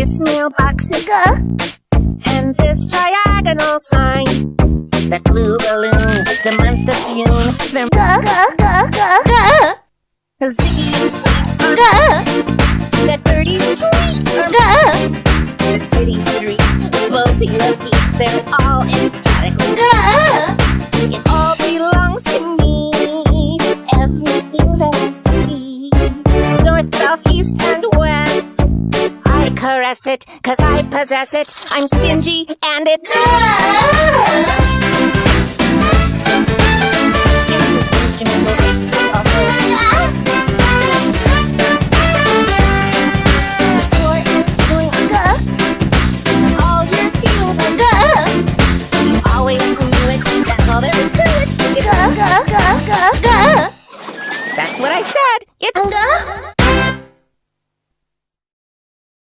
this mailbox and this triagonal sign, that blue balloon, the month of June, the Ziggy's sweets the Birdie's tweets the city streets, both your feet, they're all emphatically it all belongs to me, everything that I see, north, south, east, and west, I caress it, 'cause I possess it, I'm stingy, and it in this instrumental